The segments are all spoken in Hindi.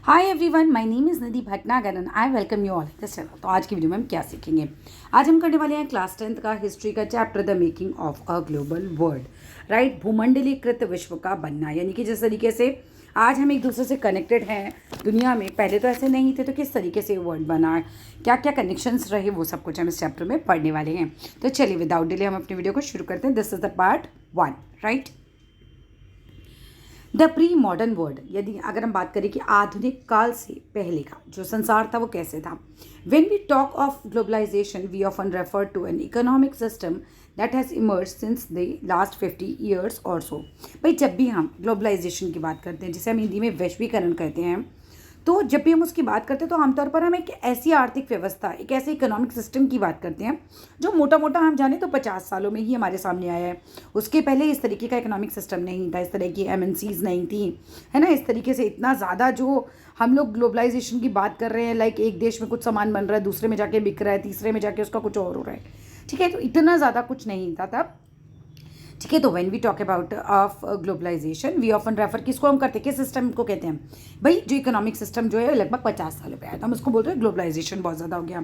Hi everyone, my name is Nidhi Bhatnagar and I welcome you all this channel. तो आज की वीडियो में हम क्या सीखेंगे? आज हम करने वाले हैं क्लास 10th का हिस्ट्री का chapter the making of a global world. Right, भूमंडलीकृत विश्व का बनना, यानी कि जिस तरीके से आज हम एक दूसरे से कनेक्टेड हैं दुनिया में, पहले तो ऐसे नहीं थे, तो किस तरीके से वर्ल्ड बना, क्या क्या कनेक्शंस रहे, वो सब कुछ हम इस चैप्टर में पढ़ने वाले हैं। तो चलिए विदाउट डिले हम अपनी वीडियो को शुरू करते हैं। This is the part 1। Right, the pre modern world, यदि अगर हम बात करें कि आधुनिक काल से पहले का जो संसार था वो कैसे था। When we talk of globalisation we often refer to an economic system that has emerged since the last 50 years or so. भाई, जब भी हम ग्लोबलाइजेशन की बात करते हैं, जिसे हम हिंदी में वैश्वीकरण कहते हैं, तो जब भी हम उसकी बात करते हैं तो आमतौर पर हम एक ऐसी आर्थिक व्यवस्था, एक ऐसे इकोनॉमिक सिस्टम की बात करते हैं जो मोटा मोटा हम जाने तो 50 सालों में ही हमारे सामने आया है। उसके पहले इस तरीके का इकोनॉमिक सिस्टम नहीं था, इस तरह की एमएनसीज नहीं थी, है ना। इस तरीके से इतना ज़्यादा जो हम लोग ग्लोबलाइजेशन की बात कर रहे हैं, लाइक एक देश में कुछ सामान बन रहा है, दूसरे में जाके बिक रहा है, तीसरे में जाके उसका कुछ और हो रहा है। ठीक है, तो इतना ज़्यादा कुछ नहीं था तब। ठीक है, तो when we talk about of globalisation we often refer, किसको हम करते हैं, किस सिस्टम को कहते हैं? भाई, जो इकोनॉमिक सिस्टम जो है लगभग 50 सालों पे आया, तो हम उसको बोलते हैं ग्लोबलाइजेशन बहुत ज़्यादा हो गया।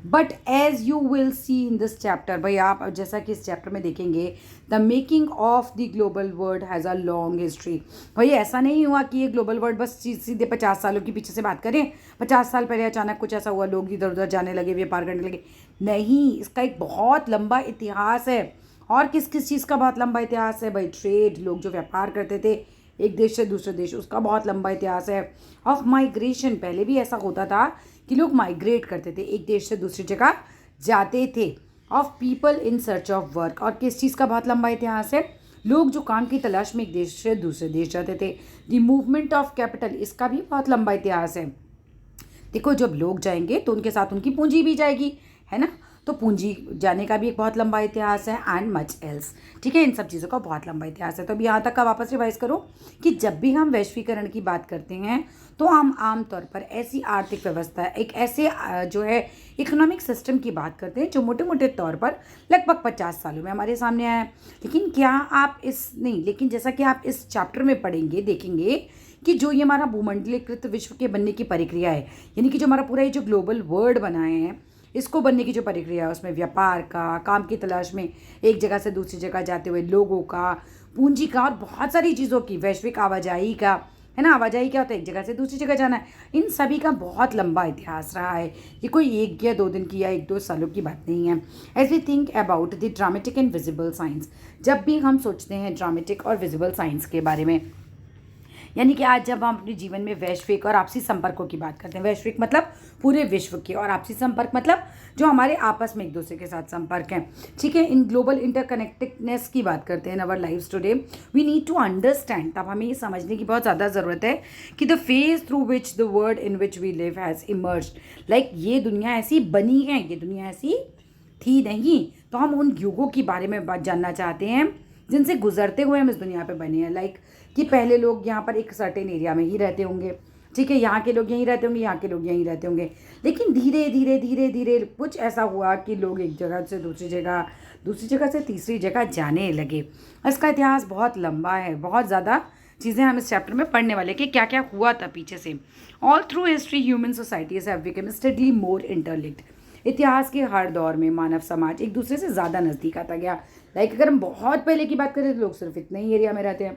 But as you will see in this chapter, भाई आप जैसा कि इस चैप्टर में देखेंगे, the making of the global world has a long history. भाई, ऐसा नहीं हुआ कि ये ग्लोबल वर्ल्ड बस सीधे 50 सालों के पीछे से बात करें, 50 साल पहले अचानक कुछ ऐसा हुआ, लोग इधर उधर जाने लगे, व्यापार करने लगे। नहीं, इसका एक बहुत लंबा इतिहास है। और किस किस चीज़ का बहुत लंबा इतिहास है? भाई, ट्रेड, लोग जो व्यापार करते थे एक देश से दूसरे देश, उसका बहुत लंबा इतिहास है। ऑफ माइग्रेशन, पहले भी ऐसा होता था कि लोग माइग्रेट करते थे, एक देश से दूसरी जगह जाते थे। Of people in search of work, और किस चीज़ का बहुत लंबा इतिहास है? लोग जो काम की तलाश में एक देश से दूसरे देश जाते थे। द मूवमेंट ऑफ कैपिटल, इसका भी बहुत लंबा इतिहास है। देखो, जब लोग जाएंगे तो उनके साथ उनकी पूंजी भी जाएगी, है ना। तो पूंजी जाने का भी एक बहुत लंबा इतिहास है, एंड मच एल्स। ठीक है, इन सब चीज़ों का बहुत लंबा इतिहास है। तो अभी यहाँ तक का वापस रिवाइज करो कि जब भी हम वैश्वीकरण की बात करते हैं तो हम आमतौर पर ऐसी आर्थिक व्यवस्था, एक ऐसे जो है इकोनॉमिक सिस्टम की बात करते हैं जो मोटे मोटे तौर पर लगभग 50 सालों में हमारे सामने आया है। लेकिन जैसा कि आप इस चैप्टर में पढ़ेंगे, देखेंगे कि जो ये हमारा भूमंडलीकृत विश्व के बनने की प्रक्रिया है, यानी कि जो हमारा पूरा ये जो ग्लोबल वर्ल्ड बनाए हैं, इसको बनने की जो प्रक्रिया है, उसमें व्यापार का, काम की तलाश में एक जगह से दूसरी जगह जाते हुए लोगों का, पूंजी का, और बहुत सारी चीज़ों की, वैश्विक आवाजाही का, है ना। आवाजाही क्या होता है? एक जगह से दूसरी जगह जाना है। इन सभी का बहुत लंबा इतिहास रहा है। ये कोई एक या दो दिन की या एक दो सालों की बात नहीं है। As we think about the dramatic and visible science, जब भी हम सोचते हैं ड्रामेटिक और विजिबल साइंस के बारे में, यानी कि आज जब हम अपने जीवन में वैश्विक और आपसी संपर्कों की बात करते हैं, वैश्विक मतलब पूरे विश्व के, और आपसी संपर्क मतलब जो हमारे आपस में एक दूसरे के साथ संपर्क हैं। ठीक है, इन ग्लोबल इंटरकनेक्टेडनेस की बात करते हैं in our life today, we need to understand, तब हमें ये समझने की बहुत ज़्यादा ज़रूरत है कि the phase through which the world in which we live has emerged, like ये दुनिया ऐसी बनी है, ये दुनिया ऐसी थी नहीं। तो हम उन युगों के बारे में बात जानना चाहते हैं जिनसे गुजरते हुए हम इस दुनिया पे बने हैं। लाइक कि पहले लोग यहाँ पर एक सर्टेन एरिया में ही रहते होंगे, ठीक है, यहाँ के लोग यहीं रहते होंगे, यहाँ के लोग यहीं रहते होंगे, लेकिन धीरे धीरे धीरे धीरे कुछ ऐसा हुआ कि लोग एक जगह से दूसरी जगह, दूसरी जगह से तीसरी जगह जाने लगे। इसका इतिहास बहुत लंबा है, बहुत ज़्यादा चीज़ें हम इस चैप्टर में पढ़ने वाले कि क्या क्या हुआ था पीछे से। All through history human societies have become steadily more interlinked, इतिहास के हर दौर में मानव समाज एक दूसरे से ज़्यादा नज़दीक आता गया। लाइक अगर हम बहुत पहले की बात करें तो लोग सिर्फ इतने ही एरिया में रहते हैं,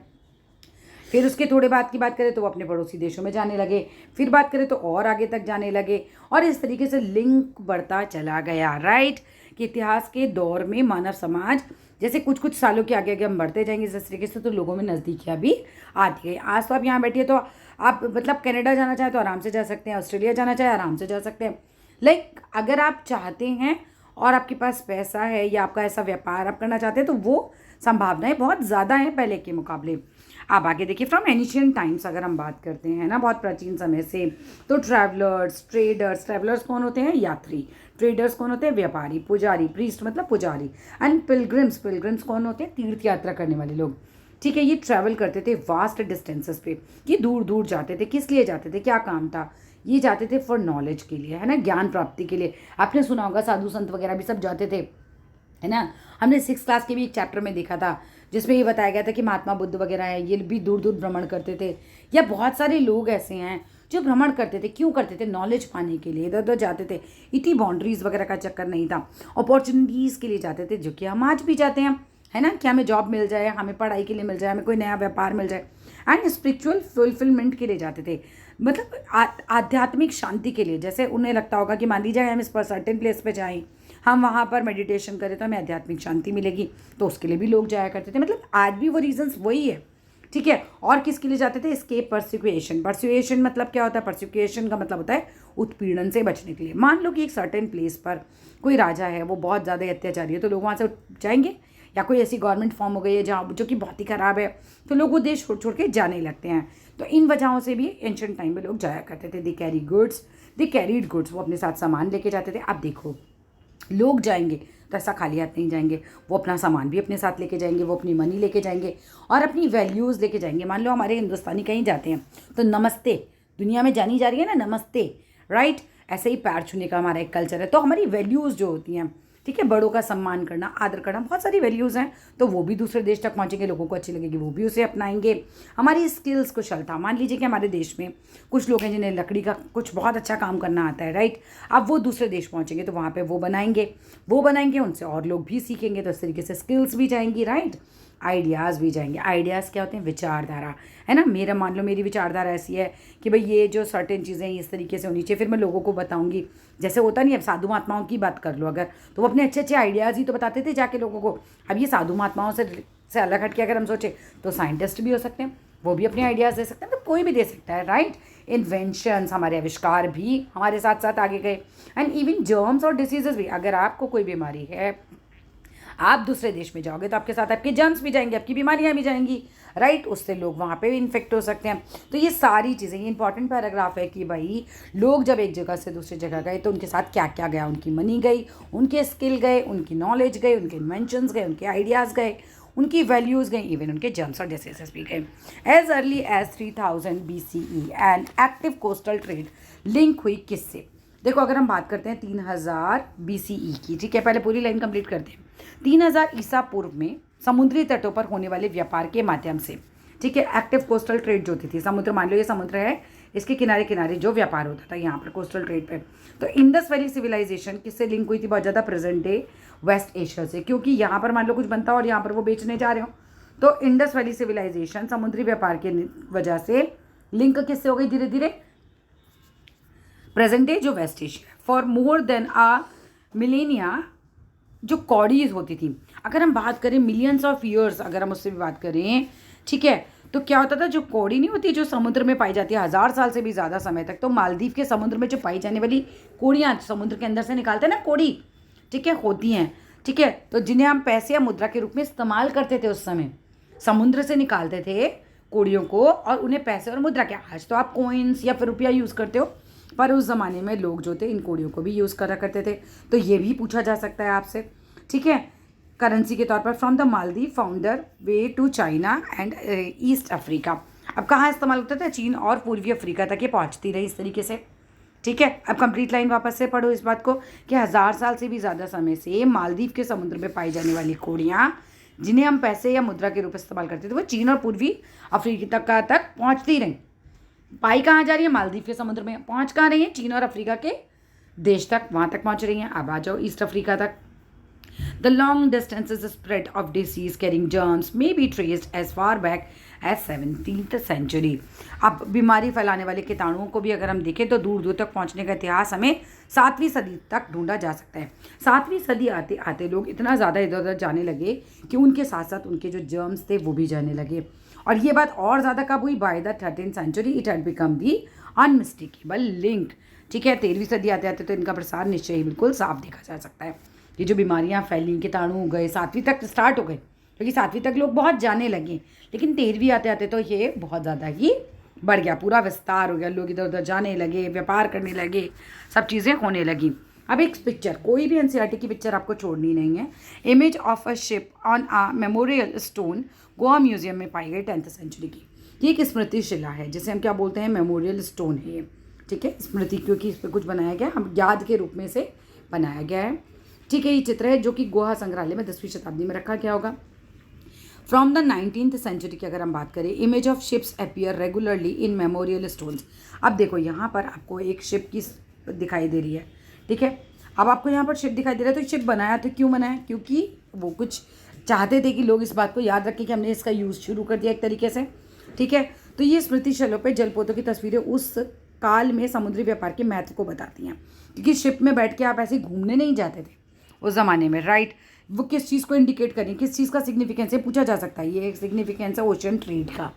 फिर उसके थोड़े बाद की बात करें तो वो अपने पड़ोसी देशों में जाने लगे, फिर बात करें तो और आगे तक जाने लगे, और इस तरीके से लिंक बढ़ता चला गया। राइट, कि इतिहास के दौर में मानव समाज जैसे कुछ कुछ सालों के आगे आगे हम बढ़ते जाएंगे इस तरीके से, तो लोगों में नज़दीकियाँ भी आती गई। आज तो आप यहाँ बैठिए तो आप मतलब कनाडा जाना चाहें तो आराम से जा सकते हैं, ऑस्ट्रेलिया जाना चाहे आराम से जा सकते हैं। लाइक अगर आप चाहते हैं और आपके पास पैसा है या आपका ऐसा व्यापार आप करना चाहते हैं तो वो संभावनाएं बहुत ज़्यादा हैं पहले के मुकाबले। आप आगे देखिए, फ्रॉम एनिशियंट टाइम्स अगर हम बात करते हैं ना, बहुत प्राचीन समय से, तो ट्रैवलर्स, ट्रेडर्स, ट्रैवलर्स कौन होते हैं? यात्री। ट्रेडर्स कौन होते हैं? व्यापारी। पुजारी, प्रीस्ट मतलब पुजारी। एंड पिलग्रिम्स, पिलग्रिम्स कौन होते हैं? तीर्थ यात्रा करने वाले लोग। ठीक है, ये ट्रैवल करते थे वास्ट डिस्टेंसेस पे, ये दूर दूर जाते थे। किस लिए जाते थे? क्या काम था? ये जाते थे फॉर नॉलेज के लिए, है ना, ज्ञान प्राप्ति के लिए। आपने सुना होगा साधु संत वगैरह भी सब जाते थे, है ना। हमने 6th क्लास के भी एक चैप्टर में देखा था जिसमें ये बताया गया था कि महात्मा बुद्ध वगैरह हैं, ये भी दूर दूर भ्रमण करते थे। या बहुत सारे लोग ऐसे हैं जो भ्रमण करते थे, क्यों करते थे? नॉलेज पाने के लिए इधर उधर जाते थे। इतनी बाउंड्रीज वगैरह का चक्कर नहीं था, अपॉर्चुनिटीज़ के लिए जाते थे, जो कि हम आज भी जाते हैं, है ना, कि हमें जॉब मिल जाए, हमें पढ़ाई के लिए मिल जाए, हमें कोई नया व्यापार मिल जाए। एंड स्पिरिचुअल फुलफिलमेंट के लिए जाते थे, मतलब आध्यात्मिक शांति के लिए। जैसे उन्हें लगता होगा कि मान लीजिए हम इस पर सर्टेन प्लेस पे जाएं, हम वहाँ पर मेडिटेशन करें तो हमें आध्यात्मिक शांति मिलेगी, तो उसके लिए भी लोग जाया करते थे। मतलब आज भी वो रीजंस वही है, ठीक है। और किसके लिए जाते थे? Escape persecution. परसिक्यूशन मतलब क्या होता है? परसिक्यूशन का मतलब होता है उत्पीड़न से बचने के लिए। मान लो कि एक सर्टेन प्लेस पर कोई राजा है, वो बहुत ज़्यादा अत्याचारी है, तो लोग वहाँ से जाएंगे, या कोई ऐसी गवर्नमेंट फॉर्म हो गई है जहाँ जो कि बहुत ही ख़राब है, तो लोग वो देश छोड़ छोड़ के जाने लगते हैं। तो इन वजहों से भी एंशंट टाइम में लोग जाया करते थे। दे कैरीड गुड्स, वो अपने साथ सामान लेके जाते थे। अब देखो, लोग जाएंगे तो ऐसा खाली हाथ नहीं जाएंगे, वो अपना सामान भी अपने साथ लेके जाएंगे, वो अपनी मनी लेके जाएंगे और अपनी वैल्यूज़ लेके जाएंगे। मान लो हमारे हिंदुस्तानी कहीं जाते हैं तो नमस्ते दुनिया में जानी जा रही है ना, नमस्ते, राइट। ऐसे ही पैर छूने का हमारा एक कल्चर है। तो हमारी वैल्यूज़ जो होती हैं, ठीक है, बड़ों का सम्मान करना, आदर करना, बहुत सारी वैल्यूज़ हैं, तो वो भी दूसरे देश तक पहुंचेंगे, लोगों को अच्छी लगेगी, वो भी उसे अपनाएंगे। हमारी स्किल्स कुशलता, मान लीजिए कि हमारे देश में कुछ लोग हैं जिन्हें लकड़ी का कुछ बहुत अच्छा काम करना आता है, राइट। अब वो दूसरे देश पहुंचेंगे तो वहाँ पे वो बनाएंगे, उनसे और लोग भी सीखेंगे, तो इस तरीके से स्किल्स भी जाएंगी, राइट। आइडियाज़ भी जाएंगे। आइडियाज़ क्या होते हैं? विचारधारा, है ना। मान लो मेरी विचारधारा ऐसी है कि भाई ये जो सर्टेन चीज़ें इस तरीके से होनी चाहिए, फिर मैं लोगों को बताऊंगी। जैसे होता नहीं, अब साधु महात्माओं की बात कर लो अगर, तो वो अपने अच्छे अच्छे आइडियाज़ ही तो बताते थे जाके लोगों को। अब ये साधु महात्माओं से अलग हट के अगर हम सोचें तो साइंटिस्ट भी हो सकते हैं, वो भी अपने आइडियाज़ दे सकते हैं, तो कोई भी दे सकता है, राइट। इन्वेंशंस, हमारे आविष्कार भी हमारे साथ साथ आगे गए। एंड इवन जर्म्स और डिसीजेस भी, अगर आपको कोई बीमारी है, आप दूसरे देश में जाओगे तो आपके साथ आपके जर्म्स भी जाएंगे, आपकी बीमारियां भी जाएंगी, राइट। उससे लोग वहाँ पे भी इन्फेक्ट हो सकते हैं। तो ये सारी चीज़ें, ये इंपॉर्टेंट पैराग्राफ है कि भाई लोग जब एक जगह से दूसरी जगह गए तो उनके साथ क्या क्या गया। उनकी मनी गई, उनके स्किल गए, उनकी नॉलेज गए, उनके इन्वेंशंस गए, उनके आइडियाज़ गए, उनकी वैल्यूज़ गई, इवन उनके जर्म्स और डिसीजेस भी गए। As early as 3000 BCE and active coastal trade link हुई किससे? देखो, अगर हम बात करते हैं 3000 BCE की, ठीक है, पहले पूरी लाइन कंप्लीट करते हैं। 3000 ईसा पूर्व में समुद्री तटों पर होने वाले व्यापार के माध्यम से, ठीक है, एक्टिव कोस्टल ट्रेड जो होती थी, समुद्र, मान लो ये समुद्र है, इसके किनारे किनारे जो व्यापार होता था यहाँ पर कोस्टल ट्रेड पे, तो इंडस वैली सिविलाइजेशन किससे लिंक हुई थी? बहुत ज़्यादा प्रेजेंट डे वेस्ट एशिया से, क्योंकि यहाँ पर मान लो कुछ बनता हो और यहाँ पर वो बेचने जा रहे हो, तो इंडस वैली सिविलाइजेशन समुद्री व्यापार के वजह से लिंक किससे हो गई? धीरे धीरे प्रेजेंट डे जो West Asia. For more than a millennia जो कौड़ीज होती थी, अगर हम बात करें मिलियंस ऑफ ईयर्स, अगर हम उससे भी बात करें, ठीक है, तो क्या होता था? जो कौड़ी नहीं होती जो समुद्र में पाई जाती है 1000 साल से भी ज़्यादा समय तक, तो मालदीव के समुद्र में जो पाई जाने वाली कौड़ियाँ समुद्र के अंदर से निकालते हैं ना, कौड़ी, ठीक है, होती हैं, ठीक है, तो जिन्हें हम पैसे या मुद्रा के रूप में इस्तेमाल करते थे उस समय, समुद्र से निकालते थे कौड़ियों को और उन्हें पैसे और मुद्रा क्या, आज तो आप कॉइन्स या फिर रुपया यूज़ करते हो, पर उस ज़माने में लोग जो थे इन कौड़ियों को भी यूज़ करा करते थे। तो ये भी पूछा जा सकता है आपसे, ठीक है, करेंसी के तौर पर। From the Maldives founder way to China and East Africa, अब कहाँ इस्तेमाल होता था? चीन और पूर्वी अफ्रीका तक ये पहुँचती रही इस तरीके से, ठीक है। अब कंप्लीट लाइन वापस से पढ़ो इस बात को कि 1000 साल से भी ज़्यादा समय से मालदीव के समुद्र में पाई जाने वाली कौड़ियाँ, जिन्हें हम पैसे या मुद्रा के रूप में इस्तेमाल करते थे, वो चीन और पूर्वी अफ्रीका तक पहुँचती रहीं। पाई कहाँ जा रही है? मालदीव के समुद्र में। पहुँच कहाँ रही है? चीन और अफ्रीका के देश तक, वहाँ तक पहुँच रही हैं। अब आ जाओ ईस्ट अफ्रीका तक। The long distances spread of disease carrying germs may be traced as far back as 17th century। अब बीमारी फैलाने वाले कीटाणुओं को भी अगर हम देखें तो दूर दूर तक पहुंचने का इतिहास हमें 7वीं सदी तक ढूंढा जा सकता है। 7वीं सदी आते आते लोग इतना ज़्यादा इधर उधर जाने लगे कि उनके साथ साथ उनके जो जर्म्स थे वो भी जाने लगे। और ये बात और ज़्यादा कब हुई? By the 13th century it had become the unmistakable link, ठीक है। 13वीं सदी आते आते तो इनका प्रसार निश्चय ही बिल्कुल साफ देखा जा सकता है। ये जो बीमारियां फैली, कीटाणु गए, 7वीं तक स्टार्ट हो गए, क्योंकि 7वीं तक लोग बहुत जाने लगे, लेकिन 13वीं आते आते तो ये बहुत ज़्यादा ही बढ़ गया, पूरा विस्तार हो गया, लोग इधर उधर जाने लगे, व्यापार करने लगे, सब चीज़ें होने लगी। अब एक पिक्चर, कोई भी एनसीईआरटी की पिक्चर आपको छोड़नी नहीं है। Image of a ship on a memorial stone Goa museum में पाई गई 10th सेंचुरी की। ये एक स्मृति शिला है जिसे हम क्या बोलते हैं? मेमोरियल स्टोन है ये, ठीक है, स्मृति, क्योंकि इस पर कुछ बनाया गया, हम याद के रूप में से बनाया गया है, ठीक है। ये चित्र है जो कि गोवा संग्रहालय में 10वीं शताब्दी में रखा गया होगा। फ्रॉम द 19th सेंचुरी की अगर हम बात करें, image of ships appear regularly in memorial stones. अब देखो यहाँ पर आपको एक शिप की दिखाई दे रही है, ठीक है। अब आपको यहाँ पर शिप दिखाई दे रहा है, तो शिप बनाया तो क्यों बनाया? क्योंकि वो कुछ चाहते थे कि लोग इस बात को याद रखें कि हमने इसका यूज़ शुरू कर दिया एक तरीके से, ठीक है। तो ये स्मृति शैलों पे जलपोतों की तस्वीरें उस काल में समुद्री व्यापार के महत्व को बताती हैं, क्योंकि शिप में बैठ के आप ऐसे घूमने नहीं जाते थे उस ज़माने में, राइट। वो किस चीज़ को इंडिकेट करें, किस चीज़ का सिग्निफिकेंस है, पूछा जा सकता है। ये एक सिग्निफिकेंस है ओशन ट्रेड का,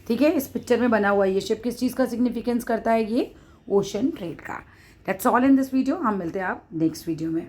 ठीक है। इस पिक्चर में बना हुआ ये शिप किस चीज़ का सिग्निफिकेंस करता है? ये ओशन ट्रेड का। That's all in this video. हम मिलते हैं आप नेक्स्ट वीडियो में।